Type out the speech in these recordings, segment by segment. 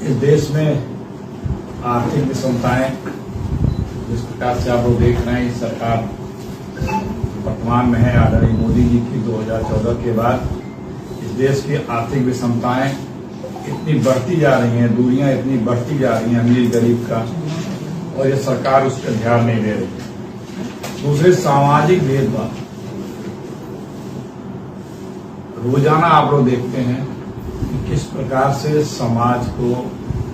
इस देश में आर्थिक विषमताएं जिस प्रकार से आप लोग देख रहे हैं, सरकार वर्तमान में है आदरणीय मोदी जी की 2014 के बाद इस देश की आर्थिक विषमताएं इतनी बढ़ती जा रही हैं, दूरियां इतनी बढ़ती जा रही हैं अमीर गरीब का, और ये सरकार उस पर ध्यान नहीं दे रही है। दूसरे, सामाजिक भेदभाव रोजाना आप लोग देखते हैं कि किस प्रकार से समाज को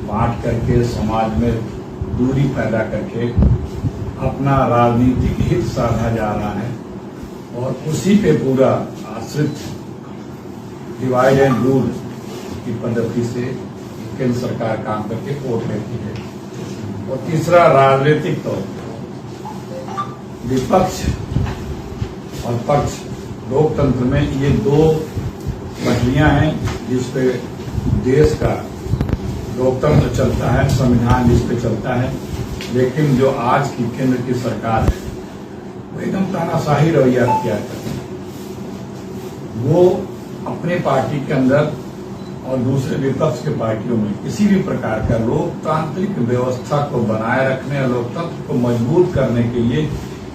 बांट करके, समाज में दूरी पैदा करके अपना राजनीतिक हित साधा जा रहा है, और उसी पे पूरा आश्रित डिवाइड एंड रूल की पद्धति से केंद्र सरकार काम करके वोट लेती है। और तीसरा, राजनीतिक तौर पर विपक्ष और पक्ष लोकतंत्र में ये दो पटरियां हैं जिसपे देश का लोकतंत्र चलता है, संविधान जिस पे चलता है। लेकिन जो आज की केंद्र की सरकार है वो एकदम तानाशाही रवैया किया करती है। वो अपने पार्टी के अंदर और दूसरे विपक्ष के पार्टियों में किसी भी प्रकार का लोकतांत्रिक व्यवस्था को बनाए रखने और लोकतंत्र को मजबूत करने के लिए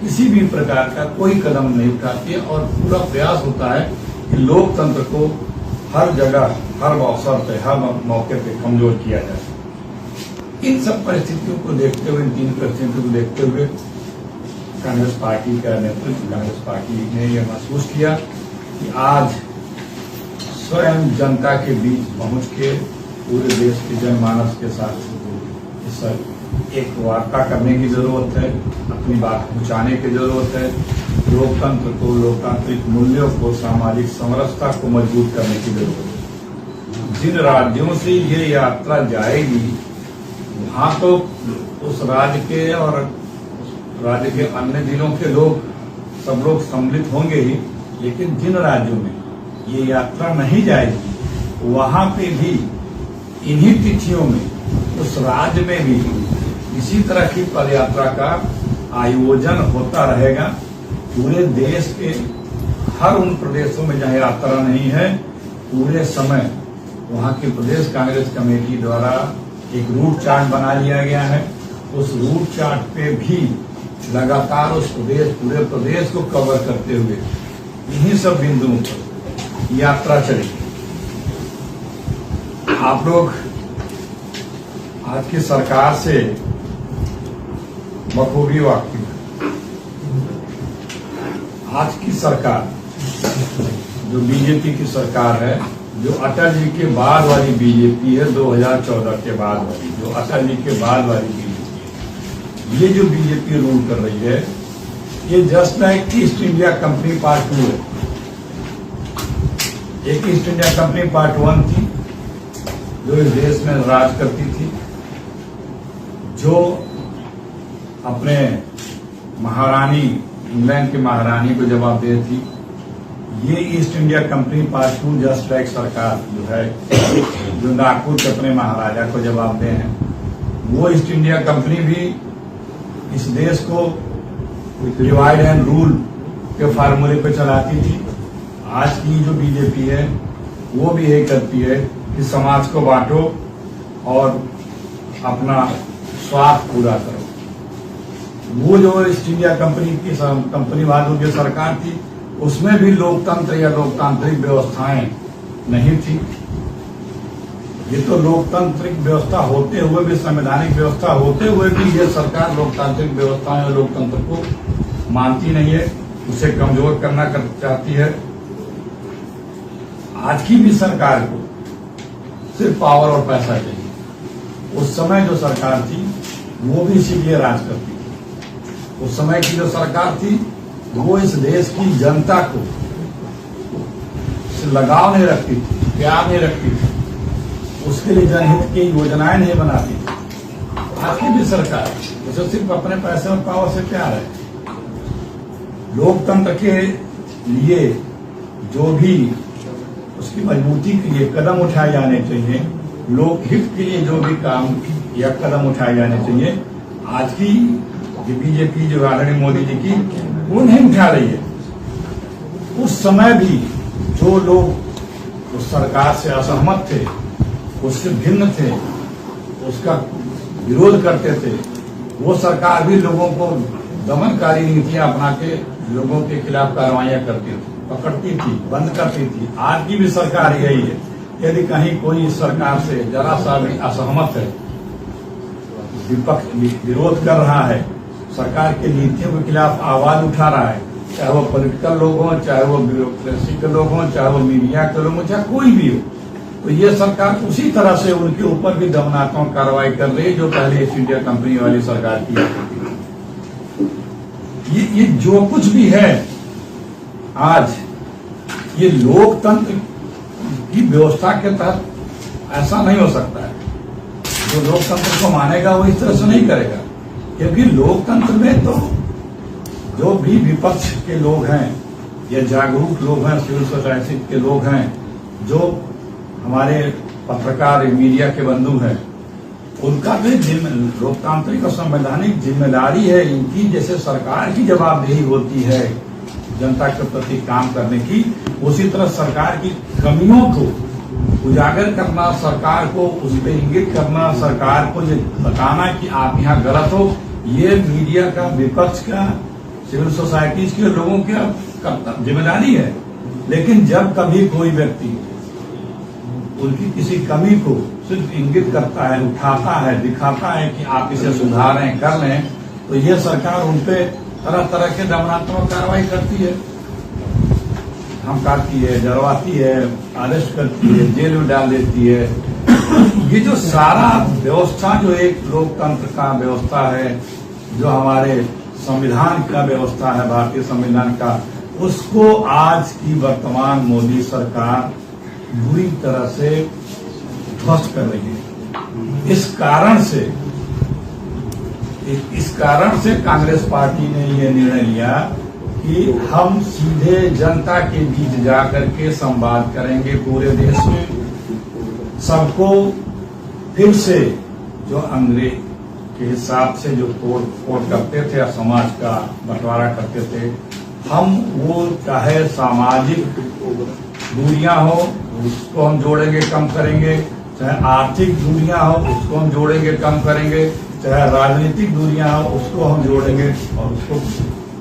किसी भी प्रकार का कोई कदम नहीं उठाती है, और पूरा प्रयास होता है कि लोकतंत्र को हर जगह, हर अवसर पे, हर मौके पे कमजोर किया जाए। इन सब परिस्थितियों को देखते हुए, इन तीन परिस्थितियों को देखते हुए कांग्रेस पार्टी का नेतृत्व, कांग्रेस पार्टी ने यह महसूस किया कि आज स्वयं जनता के बीच पहुंच के पूरे देश के जनमानस के साथ इस एक वार्ता करने की जरूरत है, अपनी बात पहुंचाने की जरूरत है, लोकतंत्र को, लोकतांत्रिक मूल्यों को, सामाजिक समरसता को मजबूत करने की जरूरत है। जिन राज्यों से ये यात्रा जाएगी वहां तो उस राज्य के और राज्य के अन्य जिलों के लोग, सब लोग सम्मिलित होंगे ही, लेकिन जिन राज्यों में ये यात्रा नहीं जाएगी वहां पे भी इन्हीं तिथियों में उस राज्य में भी इसी तरह की पदयात्रा का आयोजन होता रहेगा। पूरे देश के हर उन प्रदेशों में जहां यात्रा नहीं है, पूरे समय वहां की प्रदेश कांग्रेस कमेटी द्वारा एक रूट चार्ट बना लिया गया है। उस रूट चार्ट पे भी लगातार उस प्रदेश, पूरे प्रदेश को कवर करते हुए इन्हीं सब बिंदुओं पर यात्रा चलेगी। आप लोग आज की सरकार से बखूबी वाकिफ हैं। आज की सरकार जो बीजेपी की सरकार है, जो अटल जी के बाद वाली बीजेपी है, 2014 के बाद वाली, जो अटल जी के बाद वाली बीजेपी है, ये जो बीजेपी रूल कर रही है, ये just like east India company part 2 है। एक ईस्ट इंडिया कंपनी पार्ट 1 थी जो इस देश में राज करती थी, जो अपने महारानी, इंग्लैंड की महारानी को जवाबदेह थी। ये east India company part 2 just like सरकार जो है, जो नागपुर के अपने महाराजा को जवाबदेह है, वो ईस्ट इंडिया कंपनी भी इस देश को डिवाइड एंड रूल के फार्मूले पे चलाती थी। आज की जो बीजेपी है वो भी यही करती है कि समाज को बांटो और अपना स्वार्थ पूरा करो। वो जो ईस्ट इंडिया कंपनी वालों की सरकार थी, उसमें भी लोकतंत्र या लोकतांत्रिक व्यवस्थाएं नहीं थी। ये तो लोकतांत्रिक व्यवस्था होते हुए भी, संवैधानिक व्यवस्था होते हुए भी ये सरकार लोकतांत्रिक व्यवस्थाएं और लोकतंत्र को मानती नहीं है, उसे कमजोर करना चाहती है। आज की भी सरकार को सिर्फ पावर और पैसा चाहिए। उस समय जो सरकार थी वो भी इसीलिए राज करती थी। उस समय की जो सरकार थी वो इस देश की जनता को लगाव नहीं रखती थी, प्यार नहीं रखती थी, उसके लिए जनहित की योजनाएं नहीं बनाती थी। आज की भी सरकार उसे सिर्फ अपने पैसे और पावर से प्यार है। लोकतंत्र के लिए जो भी उसकी मजबूती के लिए कदम उठाए जाने चाहिए, लोकहित के लिए जो भी काम या कदम उठाए जाने चाहिए, आज की बीजेपी जो आदरणीय मोदी जी की, वो नहीं उठा रही है। उस समय भी जो लोग उस सरकार से असहमत थे, उससे भिन्न थे, उसका विरोध करते थे, वो सरकार भी लोगों को दमनकारी नीतियां अपना के लोगों के खिलाफ कार्रवाइयां करती थी, पकड़ती थी, बंद करती थी। आज की भी सरकार यही है। यदि कहीं कोई इस सरकार से जरा सा भी असहमत है, विपक्ष विरोध कर रहा है, सरकार की नीतियों के खिलाफ आवाज उठा रहा है, चाहे वो पॉलिटिकल लोग हों, चाहे वो ब्यूरोक्रेसी के लोग हों, चाहे वो मीडिया के लोग हों, चाहे कोई भी हो, तो ये सरकार उसी तरह से उनके ऊपर भी दमनात्मक कार्रवाई कर रही है जो पहले ईस्ट इंडिया कंपनी वाली सरकार की जाती थी। ये जो कुछ भी है आज, ये लोकतंत्र की व्यवस्था के तहत ऐसा नहीं हो सकता है। जो लोकतंत्र को मानेगा वो इस तरह से नहीं करेगा, क्योंकि लोकतंत्र में तो जो भी विपक्ष के लोग हैं या जागरूक लोग हैं, सिविल सोसाइटी के लोग हैं, जो हमारे पत्रकार मीडिया के बंधु हैं, उनका भी लोकतांत्रिक और संवैधानिक जिम्मेदारी है इनकी, जैसे सरकार की जवाबदेही होती है जनता के प्रति काम करने की, उसी तरह सरकार की कमियों को उजागर करना, सरकार को उस पर इंगित करना, सरकार को ये बताना कि आप यहाँ गलत हो, ये मीडिया का, विपक्ष का, सिविल सोसाइटीज के लोगों की जिम्मेदारी है। लेकिन जब कभी कोई व्यक्ति उनकी किसी कमी को सिर्फ इंगित करता है, उठाता है, दिखाता है कि आप इसे सुधारें, कर लें, तो ये सरकार उनपे तरह तरह के दमनात्मक कार्रवाई करती है, धमकाती है, डरवाती है, अरेस्ट करती है, जेल में डाल देती है। ये जो सारा व्यवस्था, जो एक लोकतंत्र का व्यवस्था है, जो हमारे संविधान का व्यवस्था है, भारतीय संविधान का, उसको आज की वर्तमान मोदी सरकार बुरी तरह से ध्वस्त कर रही है। इस कारण से कांग्रेस पार्टी ने यह निर्णय लिया कि हम सीधे जनता के बीच जाकर के संवाद करेंगे पूरे देश में, सबको फिर से जो अंग्रेज के हिसाब से जो तोड़ करते थे, समाज का बंटवारा करते थे, हम वो चाहे सामाजिक दूरियां हो उसको हम जोड़ेंगे, कम करेंगे, चाहे आर्थिक दूरियां हो उसको हम जोड़ेंगे, कम करेंगे, चाहे राजनीतिक दूरियां हो उसको हम जोड़ेंगे और उसको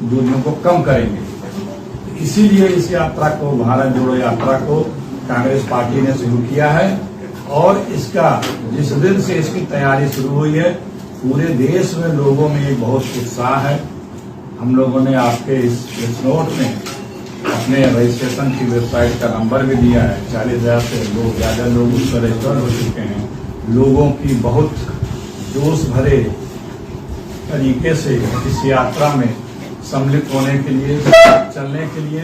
दूरियों को कम करेंगे। इसीलिए इस यात्रा को, भारत जोड़ो यात्रा को कांग्रेस पार्टी ने शुरू किया है और इसका जिस दिन से इसकी तैयारी शुरू हुई है, पूरे देश में लोगों में एक बहुत उत्साह है। हम लोगों ने आपके इस नोट में अपने रजिस्ट्रेशन की वेबसाइट का नंबर भी दिया है। 40,000 से ज्यादा लोग उस पर रजिस्टर हो चुके हैं। लोगों की बहुत जोश भरे तरीके से इस यात्रा में सम्मिलित होने के लिए, चलने के लिए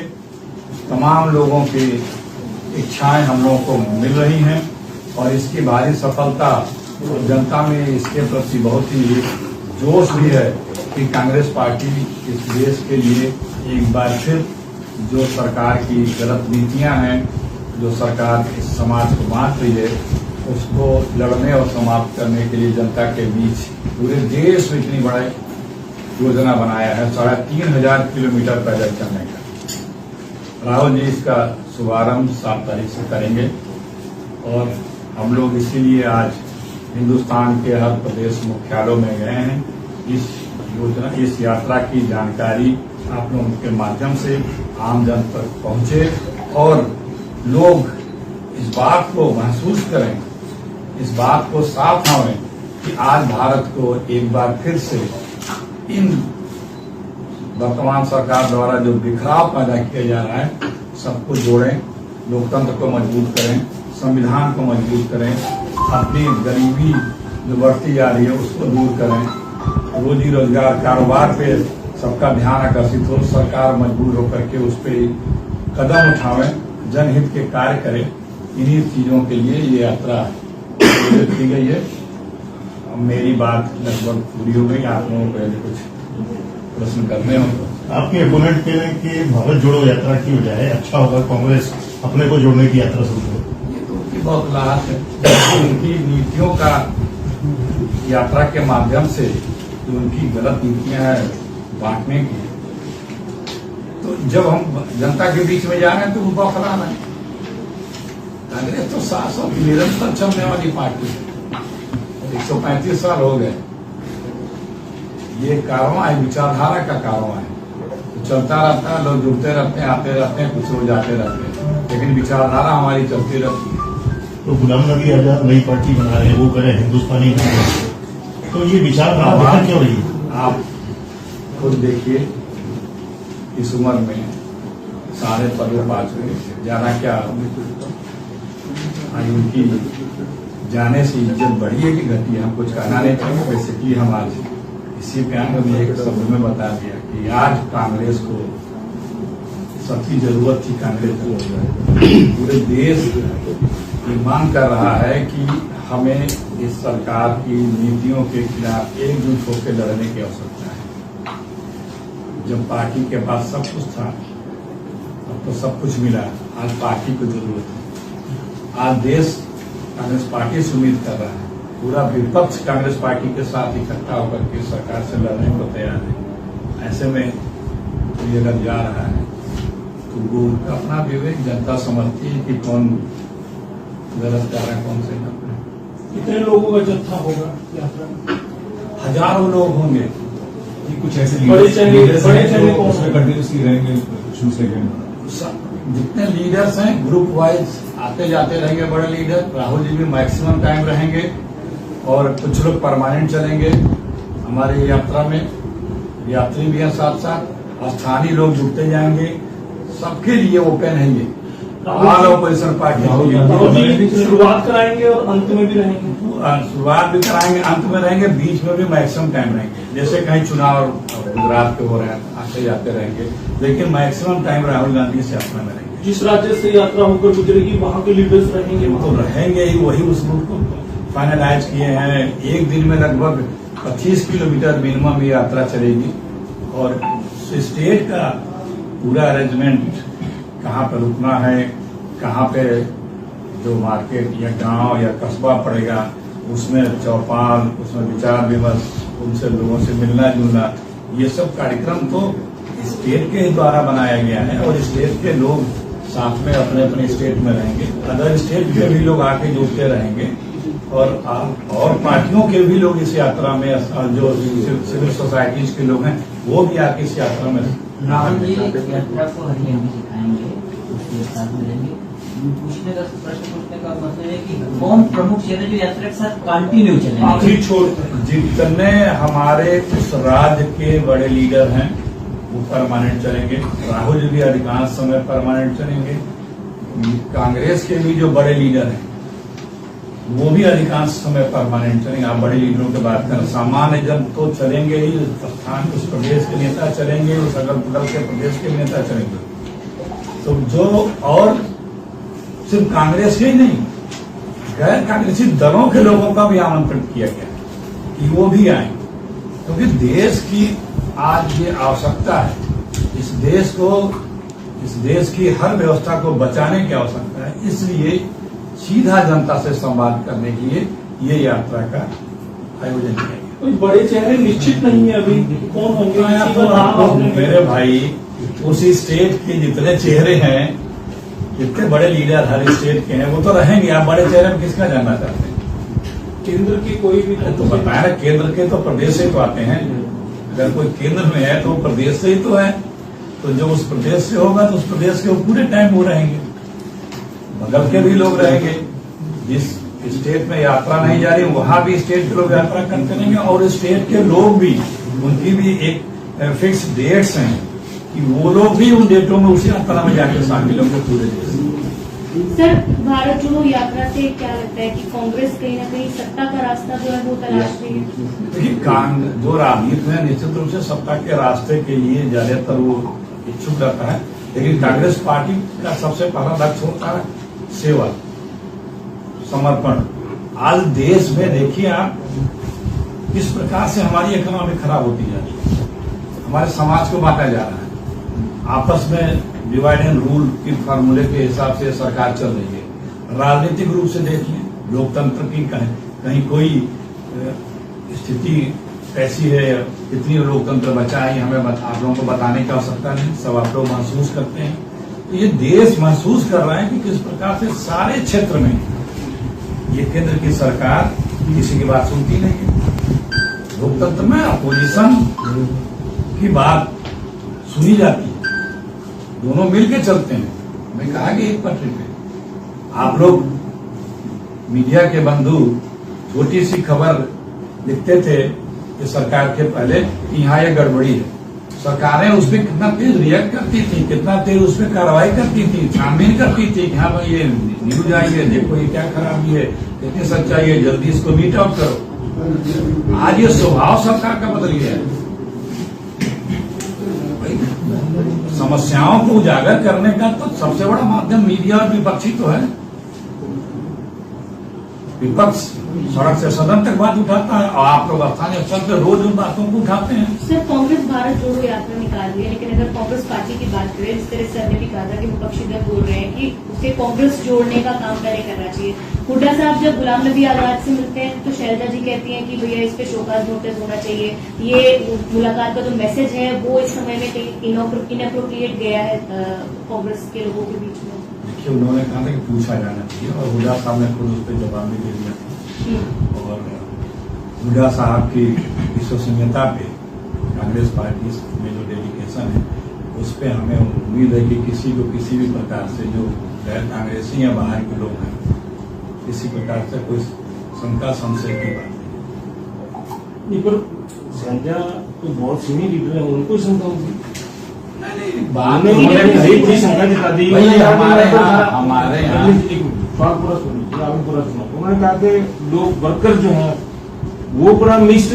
तमाम लोगों की इच्छाएं हम लोगों को मिल रही हैं और इसकी भारी सफलता और जनता में इसके प्रति बहुत ही जोश भी है कि कांग्रेस पार्टी इस देश के लिए एक बार फिर जो सरकार की गलत नीतियां हैं, जो सरकार इस समाज को बांट रही है, उसको लड़ने और समाप्त करने के लिए जनता के बीच पूरे देश में इतनी बड़ा योजना बनाया है, 3,500 किलोमीटर पैदल चलने का। राहुल जी इसका शुभारंभ 7 तारीख से करेंगे और हम लोग इसीलिए आज हिंदुस्तान के हर प्रदेश मुख्यालयों में गए हैं। इस यात्रा की जानकारी आप लोगों के माध्यम से आम जन तक पहुंचे और लोग इस बात को महसूस करें, इस बात को साफ हों कि आज भारत को एक बार फिर से इन वर्तमान सरकार द्वारा जो बिखराव पैदा किया जा रहा है, सबको जोड़ें, लोकतंत्र को मजबूत करें, संविधान को मजबूत करें, अपनी गरीबी जो बढ़ती जा रही है उसको दूर करें, रोजी रोजगार, कारोबार पे सबका ध्यान आकर्षित हो, सरकार मजबूर होकर के उस पर कदम उठावे, जनहित के कार्य करे। इन्हीं चीजों के लिए ये यात्रा की गई है। अब मेरी बात लगभग पूरी हो गई। आप लोगों को पहले कुछ प्रश्न करने हो तो। आपके अपोनेंट कह रहे हैं कि भारत जोड़ो यात्रा की बजाय अच्छा होगा कांग्रेस अपने को जोड़ने की यात्रा शुरू करे। ये तो उनकी बहुत लाहत है। उनकी नीतियों का यात्रा के माध्यम से जो उनकी गलत नीतियां हैं बांटने की, तो जब हम जनता के बीच में जा रहे हैं तो उनको खड़ा है। कांग्रेस तो 700 निरंतर चलने वाली पार्टी है। 135 साल हो गए। ये कारवां है, विचारधारा का कारवां है, तो चलता रहता है, लोग जुड़ते रहते हैं, आते रहते हैं, कुछ हो जाते रहते हैं, लेकिन विचारधारा हमारी चलती रहती है। तो गुलाम नबी आजाद नई पार्टी बना रहे हैं, वो करें हिंदुस्तानी कांग्रेस, तो ये विचारधारा क्यों रही? आप खुद देखिए, इस उम्र में सारे पदों पा चुके, ज्यादा क्या आज उनकी जाने से इज्जत बढ़ी है कि घटी है, हम कुछ कहना नहीं चाहेंगे। बेसिकली हम आज इसी पे आए, मैं एक शब्द में बता दिया कि आज कांग्रेस को सबकी जरूरत थी, कांग्रेस को। पूरे देश ये मांग कर रहा है कि हमें इस सरकार की नीतियों के खिलाफ एकजुट होकर लड़ने की आवश्यकता है। जब पार्टी के पास सब कुछ था, अब तो सब कुछ मिला, आज पार्टी को जरूरत है। आज देश कांग्रेस पार्टी से उम्मीद कर रहा है, पूरा विपक्ष कांग्रेस पार्टी के साथ इकट्ठा होकर के सरकार से लड़ने को तैयार है। ऐसे में कोई अगर जा रहा है तो वो अपना विवेक, जनता समझती है कि कौन गलत जा रहा है, कौन से नहीं। कितने लोगों का जत्था होगा यात्रा में? हजारों लोग होंगे। कुछ ऐसे बड़े चेहरे कौन उसमें कंटिन्यूसली रहेंगे शुरू से जितने लीडर्स हैं ग्रुप वाइज आते जाते रहेंगे बड़े लीडर। राहुल जी भी मैक्सिमम टाइम रहेंगे और कुछ लोग परमानेंट चलेंगे हमारी यात्रा में। यात्री भी हैं साथ साथ, स्थानीय लोग जुड़ते जाएंगे, सबके लिए ओपन है ये। ऑल ऑपोजिशन पार्टी शुरुआत कराएंगे और अंत में भी रहेंगे। शुरुआत भी कराएंगे, अंत में रहेंगे, बीच में भी मैक्सिमम टाइम रहेंगे। जैसे कहीं चुनाव गुजरात के हो रहे हैं, आते जाते रहेंगे, लेकिन मैक्सिमम टाइम राहुल गांधी से यात्रा में रहेंगे। जिस राज्य से यात्रा होकर गुजरेगी वहाँ के लीडर्स रहेंगे, तो रहेंगे ही, वही उस रूट को फाइनलाइज किए हैं। एक दिन में लगभग 25 किलोमीटर मिनिमम ये यात्रा चलेगी और स्टेट का पूरा अरेंजमेंट, कहाँ पे रुकना है, कहाँ पे जो मार्केट या गांव या कस्बा पड़ेगा, उसमें चौपाल, उसमें विचार विमर्श, उनसे लोगों से मिलना जुलना, ये सब कार्यक्रम तो स्टेट के द्वारा बनाया गया है और स्टेट के लोग साथ में अपने अपने स्टेट में रहेंगे। अदर स्टेट के भी लोग आके जुड़ते रहेंगे और पार्टियों के भी लोग इस यात्रा में, जो सिविल सोसाइटीज के लोग हैं वो भी आके इस यात्रा में राहुल जी यात्रा को हरी झंडी दिखाएंगे, उसके साथ मिलेंगे। पूछने का प्रश्न पूछने का मतलब है कि कौन प्रमुख चेहरे जो यात्रा के साथ कंटिन्यू चलेंगे? आखिरी छोड़ जितने हमारे उस राज्य के बड़े लीडर हैं वो परमानेंट चलेंगे। राहुल जी भी अधिकांश समय परमानेंट चलेंगे। कांग्रेस के भी जो बड़े लीडर हैं वो भी अधिकांश समय परमानेंट चलेंगे। आप बड़े लीडरों की बात करें, सामान्य जन तो चलेंगे ही, स्थान उस प्रदेश के नेता चलेंगे, उस अगल बगल के प्रदेश के नेता चलेंगे। तो जो और सिर्फ कांग्रेस के ही नहीं, गैर कांग्रेसी दलों के लोगों का भी आमंत्रित किया गया कि वो भी आए, क्योंकि देश की आज ये आवश्यकता है। इस देश की हर व्यवस्था को बचाने की आवश्यकता है, इसलिए सीधा जनता से संवाद करने के लिए ये यात्रा का आयोजन किया गया। कोई बड़े चेहरे निश्चित नहीं है अभी कौन होंगे, किसी का नाम आपने मेरे भाई उसी स्टेट के जितने चेहरे हैं, जितने बड़े लीडर हर स्टेट के हैं वो तो रहेंगे। आप बड़े चेहरे में किसका जानना चाहते हैं? केंद्र की कोई भी तो बताया ना, केंद्र के तो प्रदेश से तो आते हैं। अगर कोई केंद्र में है तो प्रदेश से ही तो है, तो जो उस प्रदेश से होगा तो उस प्रदेश के पूरे टाइम वो रहेंगे। बगल के भी लोग रहेंगे। जिस स्टेट में यात्रा नहीं जा रही वहां भी स्टेट के लोग यात्रा करेंगे और स्टेट के लोग भी, उनकी भी एक फिक्स डेट्स हैं कि वो लोग भी उन डेटों में उस यात्रा में जाकर शामिल होंगे पूरे देश। सर, भारत जोड़ो यात्रा से क्या लगता है कि कांग्रेस कहीं ना कहीं सत्ता का रास्ता जो है वो तलाश रही है? देखिए, जो राजनीति में निश्चित रूप से सत्ता के रास्ते के लिए ज्यादातर वो इच्छुक रहता है, लेकिन कांग्रेस पार्टी का सबसे पहला लक्ष्य होता है सेवा, समर्पण। आज देश में देखिए आप किस प्रकार से हमारी इकोनॉमी खराब होती जा रही है, हमारे समाज को बांटा जा रहा है, आपस में डिवाइड एंड रूल के फार्मूले के हिसाब से सरकार चल रही है। राजनीतिक रूप से देखिए, लोकतंत्र की कहीं कोई स्थिति कैसी है, कितनी लोकतंत्र बचा है, हमें आप लोगों को बताने की आवश्यकता नहीं, सब आप लोग महसूस करते हैं। तो ये देश महसूस कर रहा है कि किस प्रकार से सारे क्षेत्र में ये केंद्र की सरकार किसी की बात सुनती नहीं है। लोकतंत्र में अपोजिशन की बात सुनी जाती है, दोनों मिलके चलते हैं। मैं कहा कि एक पटरी पे आप लोग मीडिया के बंधु छोटी सी खबर लिखते थे कि सरकार के पहले कि यहाँ ये गड़बड़ी है, सरकारें उस पर कितना तेज रिएक्ट करती थी, कितना तेज उस पर कार्रवाई करती थी, छानबीन करती थी कि हाँ भाई ये न्यूज आई है, देखो ये क्या खराबी है, कितनी सच्चाई है, जल्दी इसको मीट आउट करो। आज ये स्वभाव सरकार का बदल गया है। समस्याओं को उजागर करने का तो सबसे बड़ा माध्यम मीडिया और विपक्षी तो है। विपक्ष सड़क से सदन तक बात उठाता है और आप लोग स्थानीय स्तर पर रोज उन बातों को उठाते हैं। सर, कांग्रेस भारत जोड़ो यात्रा निकाल रही है, लेकिन अगर कांग्रेस पार्टी की बात करें, जिस तरह सर ने भी कहा था कि विपक्षी दल बोल रहे हैं कि उसे कांग्रेस जोड़ने का काम पहले करना चाहिए। हुड्डा साहब जब गुलाम नबी आजाद से मिलते हैं तो शैलजा जी कहती हैं कि भैया इस पे शोकाज नोटिस होना चाहिए। ये मुलाकात का जो मैसेज है वो इस समय में कहीं इनअप्रोप्रिएट गया है कांग्रेस के लोगों के बीच में। देखिए, उन्होंने कहा था कि पूछा जाना चाहिए और हुड्डा साहब ने खुद उस पर जवाब भी दे दिया। और हुड्डा साहब की विश्वसनीयता पे कांग्रेस पार्टी में जो डेडिकेशन है उस पर हमें उम्मीद है कि किसी को किसी भी प्रकार से जो गैर कांग्रेसी या बाहर के लोग हैं, किसी प्रकार से कोई शंका संशय की बात नहीं। पर शैलजा तो बहुत सीनियर लीडर है, उनको शंका होगी। बात शंका जता दी हमारे यहाँ उन्होंने कहा कि लोग वर्कर जो हैं वो पूरा मिक्स्ड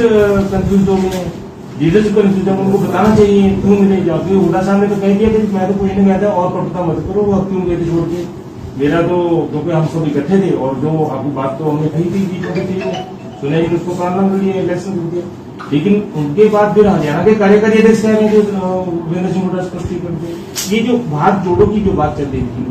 कंफ्यूज हो गए हैं, लीडर्स कंफ्यूज है, उनको बताना चाहिए क्यों मिले जाओ। क्योंकि हुड्डा साहब ने तो कह दिया कि मैं तो कोई नहीं गया था और प्रभुता मत करो, वो क्यों गए थे छोड़ के, मेरा तो क्योंकि हम सब इकट्ठे थे और जो आपकी बात तो हमने कही थी बीच में सुने ही उसको प्रारंभ कर दिया, इलेक्शन कर दिया। लेकिन उनके बाद फिर हरियाणा के कार्यकारी अध्यक्ष कह रहे थे वीरेंद्र सिंह हुड्डा स्पष्टीकरण थे। ये जो भारत जोड़ो की जो बात चल रही थी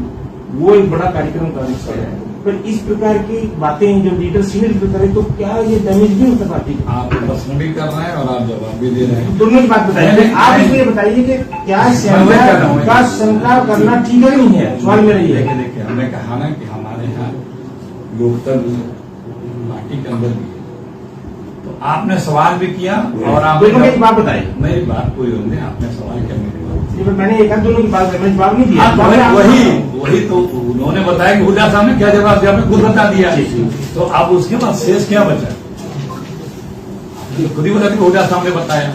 वो एक बड़ा कार्यक्रम का हिस्सा है। पर इस प्रकार की बातें जो लीडर सीनियर लीडर करे तो क्या ये डैमेज भी होता पार्टी का? आप प्रश्न भी कर रहे हैं और आप जवाब भी दे रहे हैं। दोनों की बात बताइए। आप इसमें बताइए कि क्या शैलजा का शंका करना ठीक है नहीं है? सवाल मेरा ये है। देखिए, हमने कहा ना कि हमारे यहाँ लोकतंत्र पार्टी के अंदर भी है, तो आपने सवाल भी किया और आप दोनों की बात बताइए। मेरी बात पूरी होने, आपने सवाल किया, मेरी बात मैंने एक दोनों की बात मैंने जवाब नहीं दिया। वही तो उन्होंने बताया कि हुड्डा साहब ने क्या जवाब दिया, आपने खुद बता दिया। तो अब उसके बाद शेष क्या बचा? खुद ही बता कि हुड्डा साहब ने बताया।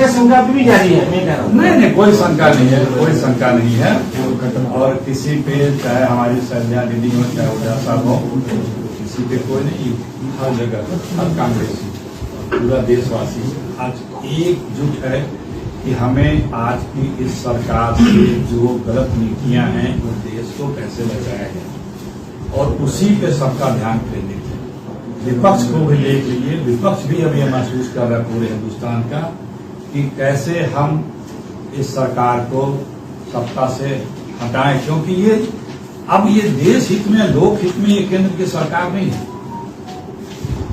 शंका भी जारी है, मैं कह रहा हूँ। नहीं, कोई शंका नहीं है, कोई शंका नहीं है। और किसी पे चाहे हमारी शैलजा दीदी हो चाहे हुड्डा साहब हो, किसी पे कोई नहीं, हर जगह हर कांग्रेसी पूरा देशवासी आज एकजुट है कि हमें आज की इस सरकार से जो गलत नीतियां हैं वो देश को कैसे बचाया जाए और उसी पे सबका ध्यान केंद्रित है। विपक्ष को भी देख लीजिए, विपक्ष भी अब ये महसूस कर रहा है पूरे हिंदुस्तान का कि कैसे हम इस सरकार को सत्ता से हटाएं, क्योंकि ये अब ये देश हित में लोक हित में ये केंद्र की सरकार नहीं है।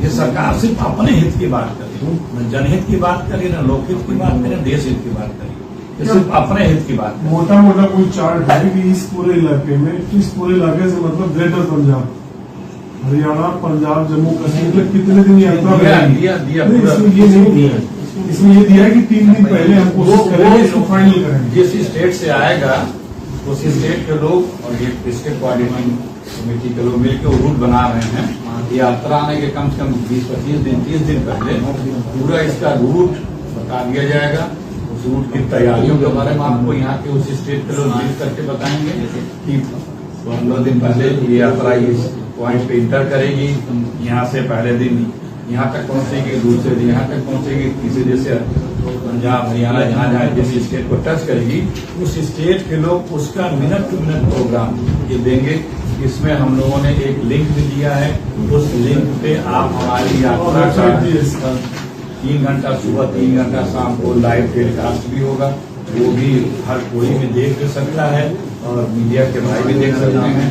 ये सरकार सिर्फ अपने हित की बात करे, न जनहित की बात करे, न लोकहित की बात करे, देश हित की बात करे, ये सिर्फ अपने हित की बात करे। मोटा मोटा कोई चार्ट है कि इस पूरे इलाके में, इस पूरे इलाके से मतलब ग्रेटर पंजाब, हरियाणा, पंजाब, जम्मू कश्मीर में कितने दिन यात्रा दिया इसमें ये नहीं दिया, इसमें ये दिया कि 3 दिन पहले हम कोशिश करेंगे इसको फाइनल करेंगे। जिस स्टेट से आएगा उस स्टेट के लोग और ये स्टेट कोऑर्डिनेशन कमेटी के लोग मिलकर रूट बना रहे हैं। यात्रा आने के कम से कम 20-25 दिन 30 दिन पहले पूरा इसका रूट बता दिया जाएगा। उस रूट की तैयारियों के बारे में आपको यहाँ के उस स्टेट के लोग मिल करके बताएंगे कि 15 दिन पहले ये यात्रा इस पॉइंट पे इंटर करेगी, यहाँ से पहले दिन यहाँ तक पहुंचेगी, दूसरे दिन यहाँ तक पहुंचेगी, तीसरे दिन से पंजाब हरियाणा जहाँ जहाँ जिस स्टेट को टच करेगी उस स्टेट के लोग उसका मिनट टू मिनट प्रोग्राम ये देंगे। इसमें हम लोगों ने एक लिंक भी दिया है, उस लिंक पे आप हमारी यात्रा का 3 घंटा सुबह 3 घंटा शाम को लाइव टेलीकास्ट भी होगा, वो भी हर कोई भी देख सकता है और मीडिया के भाई भी देख सकते हैं।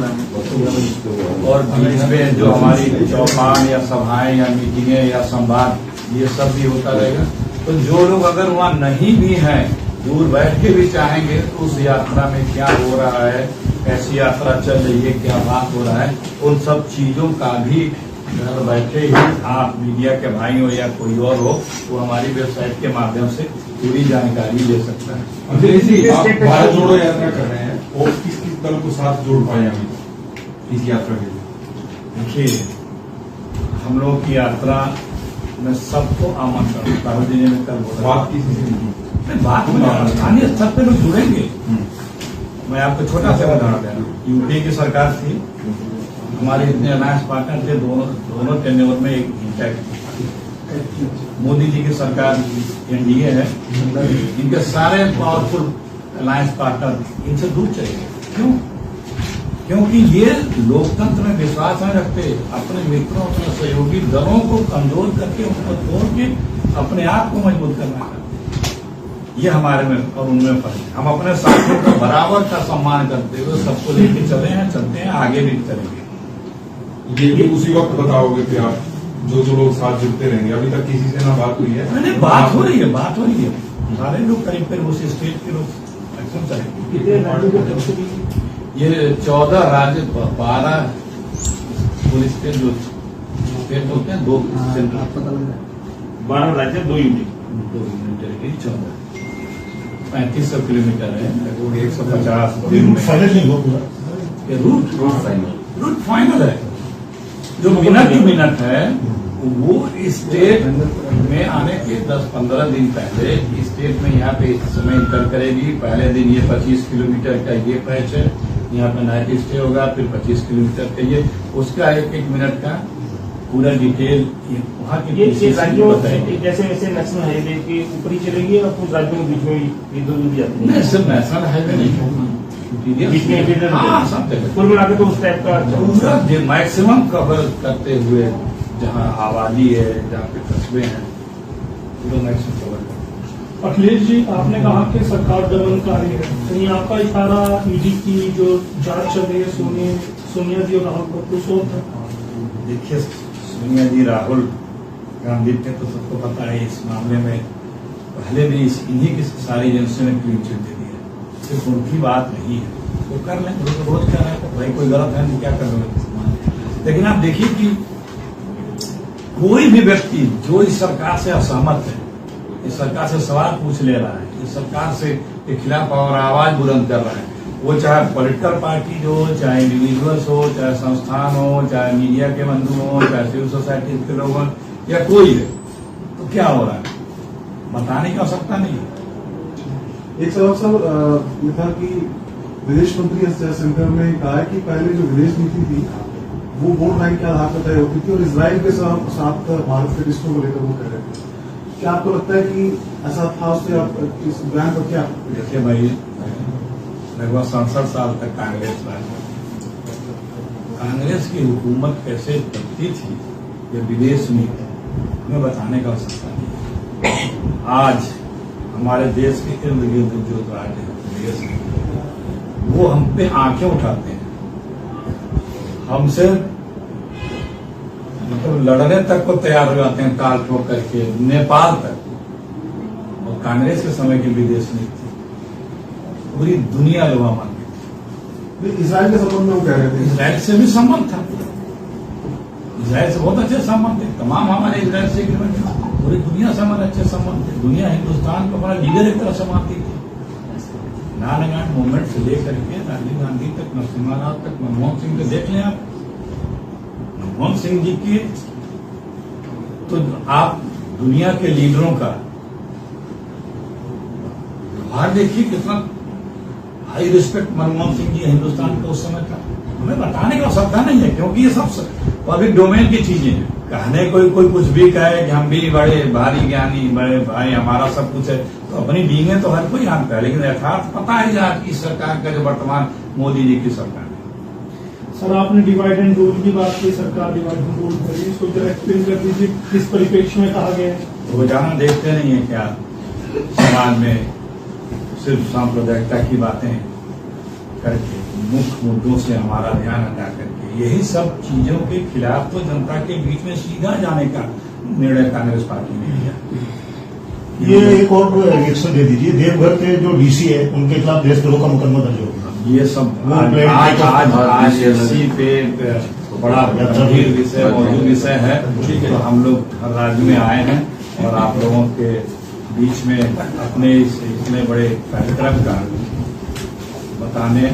और बीच में जो हमारी चौपाल या सभाएं या मीटिंगें या संवाद ये सब भी होता रहेगा। तो जो लोग अगर वहाँ नहीं भी हैं, दूर बैठ के भी चाहेंगे तो उस यात्रा में क्या हो रहा है, कैसी यात्रा चल रही है, क्या बात हो रहा है, उन सब चीजों का भी घर बैठे ही आप मीडिया के भाई हो या कोई और हो वो हमारी वेबसाइट के माध्यम से पूरी जानकारी ले सकता है। अखिलेश जी, आप भारत जोड़ो यात्रा कर रहे हैं और किस किस दल को साथ जोड़ पाए अभी तक इस यात्रा के लिए? देखिए, हम लोग की यात्रा में सबको आमंत्रण राहुल जी ने कल बोला। बात किसी से नहीं बात में स्थानीय स्तर पे लोग जुड़ेंगे। मैं आपको छोटा सा उदाहरण दे रहा हूँ। यूपी की सरकार थी, हमारे इतने अलायंस पार्टनर थे, दोनों टेन्योर में एक इंटैक्ट। मोदी जी की सरकार एनडीए है, इनके सारे पावरफुल अलायंस पार्टनर इनसे दूर चले गए। क्यों? क्योंकि ये लोकतंत्र में विश्वास नहीं रखते, अपने मित्रों अपने सहयोगी दलों को कमजोर करके उनको तोड़ के अपने आप को मजबूत करना चाहते। ये हमारे में और उनमें फर्क है। हम अपने साथियों को बराबर का सम्मान करते हुए सबको लेके चले हैं, चलते हैं, आगे भी चलेंगे। ये भी उसी वक्त बताओगे कि आप जो लोग साथ जुड़ते रहेंगे। अभी तक किसी से ना बात हुई है? नहीं, बात हो रही है। सारे लोग करीब करीब उस स्टेट के लोग मैक्सिमम चलेंगे। कितने राज्यों को तरफ से ये 14 राज्य 12 पुलिस के जो स्टेट होते हैं, 2 सेंट्रल, 12 राज्य 2 यूनिट 2 यूनियन टेरिटरी, 14 3500 किलोमीटर है, लगभग 150 रूट फाइनल नहीं हुआ पूरा। ये रूट फाइनल है। जो मिनट टू मिनट है वो स्टेट में आने के 10-15 दिन पहले स्टेट में यहाँ पे इस समय इंटर करेगी। पहले दिन ये 25 किलोमीटर का ये पैच है, यहाँ पे नाइट स्टे होगा, फिर 25 किलोमीटर का ये, उसका 1-1 मिनट का पूरा डिटेल वहाँ की ये राज्यों बताएंगे। जैसे वैसे नेशनल हाईवे के ऊपर ही चलेगी और कुछ राज्यों के बीच में भी इधर उधर जाती नहीं, सिर्फ नेशनल हाईवे नहीं होगा, बीच में हाँ, सब जगह कुल मिला के तो उस टाइप का पूरा मैक्सिमम कवर करते हुए, जहाँ आबादी है, जहाँ पे कस्बे हैं, पूरा मैक्सिमम कवर करते। अखिलेश जी, आपने कहा कि सरकार दमनकारी है, कहीं आपका इशारा ईडी की जो जांच चल रही है सोनिया जी और राहुल पर कुछ होता है? देखिए, सोनिया जी राहुल गांधी थे तो सबको पता है इस मामले में पहले भी इन्हीं की सारी एजेंसियों ने क्लीन चिट दे दी है। सिर्फ उनकी बात नहीं है, वो कर लें, रोज कर रहे हैं, तो भाई कोई गलत है तो क्या कर रहे। लेकिन आप देखिए कि कोई भी व्यक्ति जो इस सरकार से असहमत है, इस सरकार से सवाल पूछ ले रहा है, इस सरकार से के खिलाफ और आवाज बुलंद कर रहा है, वो चाहे पॉलिटिकल पार्टी हो, चाहे इंडिविजुअल्स हो, चाहे संस्थान हो, चाहे मीडिया के बंधु हो, चाहे सिविल सोसाइटी के लोग हो, या कोई है, तो क्या हो रहा है बताने की आवश्यकता नहीं है। एक सवाल साहब ये था कि विदेश मंत्री एस जयशंकर ने कहा है कि पहले जो विदेश नीति थी वो वोट बैंक के आधार पर तय होती थी और इसराइल के साथ भारत के रिश्तों को लेकर वो कह रहे थे। क्या आपको लगता है कि ऐसा था? उससे आप इस बयान पर क्या? देखिए भाई, लगभग 67 साल तक कांग्रेस राज, कांग्रेस की हुकूमत कैसे चलती थी ये विदेश नीति में बताने का आवश्यकता नहीं। आज हमारे देश के इर्द गिर्द जो राज्य है देश में, वो हम पे आंखें उठाते हैं, हमसे मतलब लड़ने तक को तैयार हो जाते हैं, ताल ठोक करके नेपाल तक। और कांग्रेस के समय की विदेश नीति पूरी दुनिया लोग मानती थी। इसराइल के संबंध में वो कह रहे थे। इसराइल से भी संबंध था, इसराइल से बहुत अच्छे संबंध थे, तमाम हमारे इसराइल से एग्रीमेंट था, पूरी दुनिया से हमारे अच्छे संबंध थे। दुनिया हिंदुस्तान को हमारा लीडर एक तरह से मानती थी। नारायण मूवमेंट से लेकर के राजीव गांधी तक, नरसिम्हा राव तक, मनमोहन सिंह को देख लें आप। मनमोहन सिंह जी की तो आप दुनिया के लीडरों का व्यवहार देखिए, कितना हाई रिस्पेक्ट मनमोहन सिंह जी हिंदुस्तान का उस समय था। हमें बताने का आवश्यकता नहीं है, क्योंकि ये सब पब्लिक डोमेन की चीजें हैं। कहने कोई कुछ भी कहे कि हम भी बड़े भारी ज्ञानी, बड़े भाई, हमारा सब कुछ है, तो अपनी बींगे तो हर कोई जानता है, लेकिन यथार्थ पता है आज की सरकार का, जो वर्तमान मोदी जी की सरकार है। सर, आपने डिवाइड एंड रूल की बात की, सरकार डिवाइड एंड रूल करी, इसको जरा एक्सप्लेन कर दीजिए किस परिप्रेक्ष्य में कहा गया है। रोजाना देखते नहीं है क्या समाज में सिर्फ सांप्रदायिकता की बातें करके, मुख्य मुद्दों से हमारा ध्यान हटा करके यही सब चीजों के खिलाफ तो जनता के बीच में सीधा जाने का निर्णय कांग्रेस पार्टी ने लिया। ये एक और रिएक्शन दे दीजिए, देवघर के जो डीसी है उनके खिलाफ देशद्रोह का मुकदमा दर्ज होगा। ये सब आज इसी पे बड़ा गंभीर विषय मौजूद विषय है। तो हम लोग हर राज्य में आए हैं और आप लोगों के बीच में अपने इतने बड़े कार्यक्रम का बताने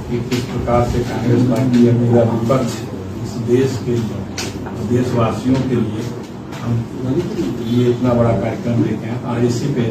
कि किस प्रकार से कांग्रेस पार्टी या मेरा विपक्ष इस देश के देशवासियों के लिए हम ये इतना बड़ा कार्यक्रम लेके हैं। आज इसी पे